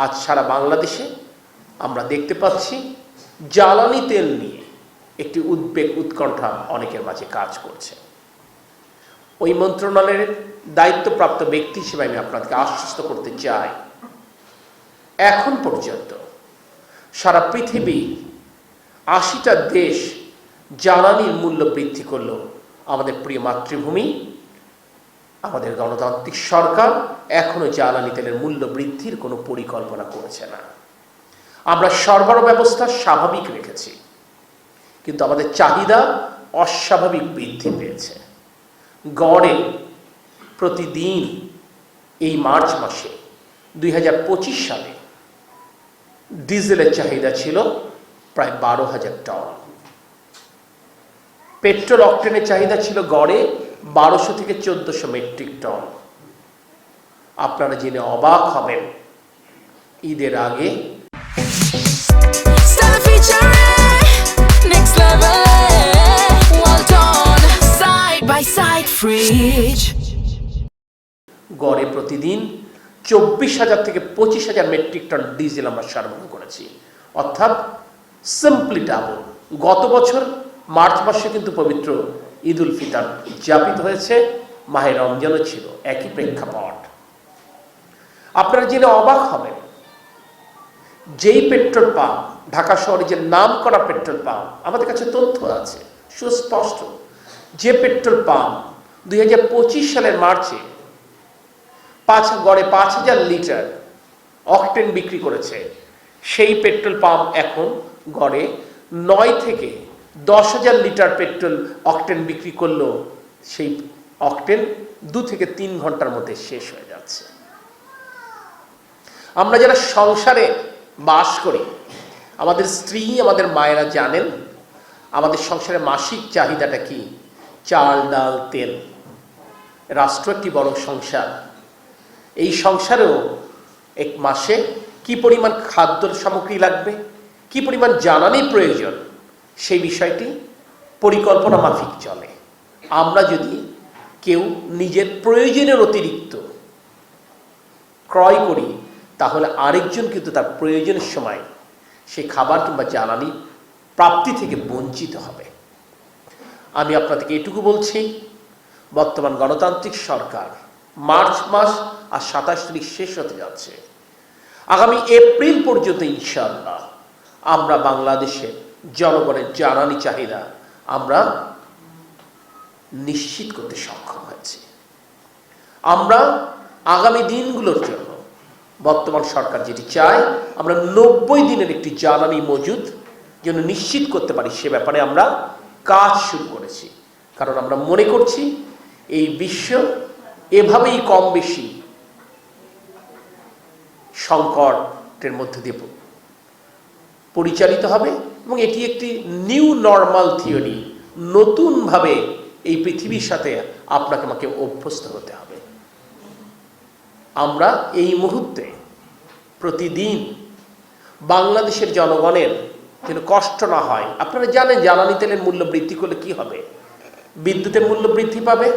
আজ সারা বাংলাদেশে আমরা দেখতে পাচ্ছি জ্বালানি তেল নিয়ে একটি উদ্বেগ উৎকণ্ঠা অনেকের মাঝে কাজ করছে। ওই মন্ত্রণালয়ের দায়িত্বপ্রাপ্ত ব্যক্তি হিসেবে আমি আপনাদেরকে আশ্বস্ত করতে চাই, এখন পর্যন্ত সারা পৃথিবী ৮০টা দেশ জ্বালানির মূল্য বৃদ্ধি করলো, আমাদের প্রিয় মাতৃভূমি, আমাদের গণতান্ত্রিক সরকার এখনো জ্বালানি তেলের মূল্য বৃদ্ধির কোনো পরিকল্পনা করেছে না। আমরা সরবরাহ ব্যবস্থা স্বাভাবিক রেখেছি, কিন্তু আমাদের চাহিদা অস্বাভাবিক বৃদ্ধি পেয়েছে। গড়ে প্রতিদিন এই মার্চ মাসে ২০২৫ সালে ডিজেলের চাহিদা ছিল প্রায় ১২,০০০ টন, পেট্রোল অকটেনের চাহিদা ছিল গড়ে ১২০০ থেকে ১৪০০ মেট্রিক টন। আপনারা জেনে অবাক হবেন, ঈদের আগে গড়ে প্রতিদিন ২৪,০০০ থেকে ২৫,০০০ মেট্রিক টন ডিজেল আমরা সরবরাহ করেছি, অর্থাৎ সিম্পলি ডাবল। গত বছর মার্চ মাসে কিন্তু পবিত্র ঈদ উল ফিতর উদযাপিত হয়েছে, মাহে রমজানও ছিল, একই প্রেক্ষাপট। আপনারা জেনে অবাক হবেন, যেই পেট্রোল পাম্প, ঢাকা শহরে যে নাম করা পেট্রোল পাম্প, আমাদের কাছে তথ্য আছে সুস্পষ্ট, যে পেট্রোল পাম্প ২০২৫ সালের মার্চে গড়ে ৫,০০০ লিটার অকটেন বিক্রি করেছে, সেই পেট্রোল পাম্প এখন গড়ে ৯ থেকে ১০,০০০ লিটার পেট্রোল অকটেন বিক্রি করলেও সেই অকটেন ২ থেকে ৩ ঘন্টার মধ্যে শেষ হয়ে যাচ্ছে। আমরা যারা সংসারে বাস করি, আমাদের স্ত্রী, আমাদের মায়েরা জানেন আমাদের সংসারে মাসিক চাহিদাটা কি। চাল, ডাল, তেল। রাষ্ট্র একটি বড় সংসার, এই সংসারেও এক মাসে কি পরিমাণ খাদ্য সামগ্রী লাগবে, কি পরিমাণ জ্বালানি প্রয়োজন, সেই বিষয়টি পরিকল্পনা মাফিক চলে। আমরা যদি কেউ নিজের প্রয়োজনের অতিরিক্ত ক্রয় করি, তাহলে আরেকজন কিন্তু তার প্রয়োজনের সময় সেই খাবার কিংবা জ্বালানি প্রাপ্তি থেকে বঞ্চিত হবে। আমি আপনাদেরকে এটুকু বলছি, বর্তমান গণতান্ত্রিক সরকার মার্চ মাস আর ২৭ তারিখ শেষ হতে যাচ্ছে, আগামী এপ্রিল পর্যন্ত ইনশাআল্লাহ আমরা বাংলাদেশে জনগণের জ্বালানি চাহিদা আমরা নিশ্চিত করতে সক্ষম হয়েছি। আমরা আগামী দিনগুলোর জন্য বর্তমান সরকার যেটি চায়, আমরা ৯০ দিনের একটি জ্বালানি মজুদ যেন নিশ্চিত করতে পারি, সে ব্যাপারে আমরা কাজ শুরু করেছি। কারণ আমরা মনে করছি এই বিশ্ব এভাবেই কম বেশি সংকটের মধ্য দিয়ে পরিচালিত হবে, এবং এটি একটি নিউ নর্মাল থিওরি। নতুনভাবে এই পৃথিবীর সাথে আপনাকে আমাকে অভ্যস্ত হতে হবে। আমরা এই মুহূর্তে প্রতিদিন বাংলাদেশের জনগণের যেন কষ্ট না হয়। আপনারা জানেন জ্বালানি তেলের মূল্য বৃদ্ধি করলে কি হবে, বিদ্যুতের মূল্য বৃদ্ধি পাবে,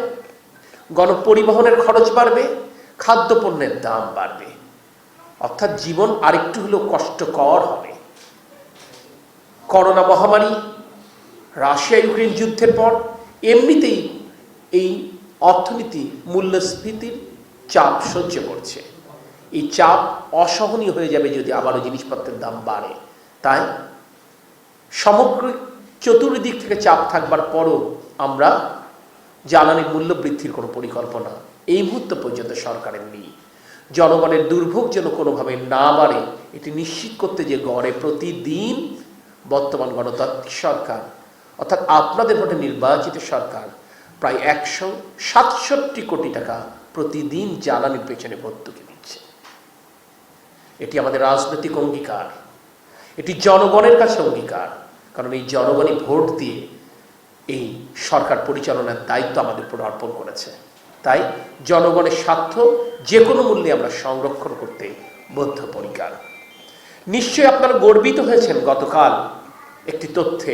গণপরিবহনের খরচ বাড়বে, খাদ্যপণ্যের দাম বাড়বে, অর্থাৎ জীবন আরেকটু হলেও কষ্টকর হবে। করোনা মহামারী, রাশিয়া ইউক্রেন যুদ্ধের পর এমনিতেই এই অর্থনীতি মূল্যস্ফীতির চাপ সহ্য করছে। এই চাপ অসহনীয় হয়ে যাবে যদি আবারও জিনিসপত্রের দাম বাড়ে। তাই সমগ্র চতুর্দিক থেকে চাপ থাকবার পরও আমরা জ্বালানির মূল্য বৃদ্ধির কোনো পরিকল্পনা এই মুহূর্ত পর্যন্ত সরকারের নেই। জনগণের দুর্ভোগ যেন কোনোভাবে না বাড়ে, এটি নিশ্চিত করতে যে গড়ে প্রতিদিন বর্তমান গণতান্ত্রিক সরকার, অর্থাৎ আপনাদের ভোটে নির্বাচিত সরকার, প্রায় ১৬৭ কোটি টাকা প্রতিদিন জ্বালানির পেছনে ভর্তুকি দিচ্ছে। এটি আমাদের রাজনৈতিক অঙ্গীকার, এটি জনগণের কাছে অঙ্গীকার। কারণ এই জনগণই ভোট দিয়ে এই সরকার পরিচালনার দায়িত্ব আমাদের উপর অর্পণ করেছে। তাই জনগণের স্বার্থ যে কোনো মূল্যে আমরা সংরক্ষণ করতে বদ্ধপরিকর। নিশ্চয়ই আপনারা গর্বিত হয়েছেন গতকাল একটি তথ্যে,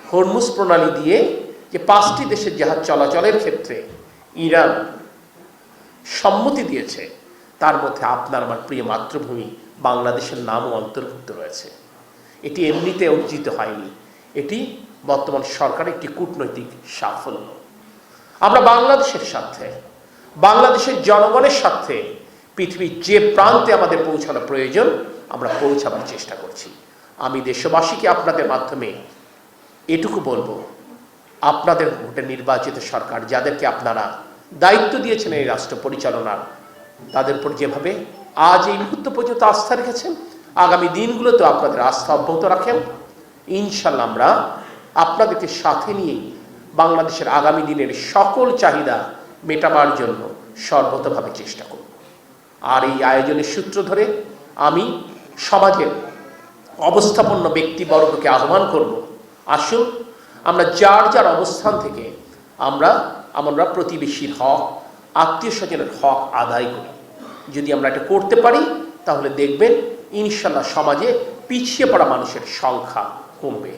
হরমুজ প্রণালী দিয়ে যে ৫টি দেশের জাহাজ চলাচলের ক্ষেত্রে ইরান সম্মতি দিয়েছে, তার মধ্যে আপনার আমার প্রিয় মাতৃভূমি বাংলাদেশের নামও অন্তর্ভুক্ত রয়েছে। এটি এমনিতে অর্জিত হয়নি, এটি বর্তমান সরকারের একটি কূটনৈতিক সাফল্য। আমরা বাংলাদেশের স্বার্থে, বাংলাদেশের জনগণের স্বার্থে পৃথিবীর যে প্রান্তে আমাদের পৌঁছানো প্রয়োজন আমরা পৌঁছাবার চেষ্টা করছি। আমি দেশবাসীকে আপনাদের মাধ্যমে এটুকু বলবো, আপনাদের ভোটে নির্বাচিত সরকার, যাদেরকে আপনারা দায়িত্ব দিয়েছেন এই রাষ্ট্র পরিচালনার, তাদের উপর যেভাবে আজ এই মুহূর্ত পর্যন্ত আস্থা রেখেছেন, আগামী দিনগুলোতেও আপনাদের আস্থা অব্যাহত রাখেন। ইনশাল্লাহ আমরা আপনাদেরকে সাথে নিয়ে বাংলাদেশের আগামী দিনের সকল চাহিদা মেটাবার জন্য সর্বতভাবে চেষ্টা করব। আর এই আয়োজনের সূত্র ধরে আমি সমাজের অবস্থাপন্ন ব্যক্তিবর্গকে আহ্বান করব, আসুন আমরা যার যার অবস্থান থেকে আমরা প্রতিবেশীর হক, আত্মীয় স্বজনের হক আদায় করি। যদি আমরা এটা করতে পারি তাহলে দেখবেন ইনশাল্লাহ সমাজে পিছিয়ে পড়া মানুষের সংখ্যা কমবে।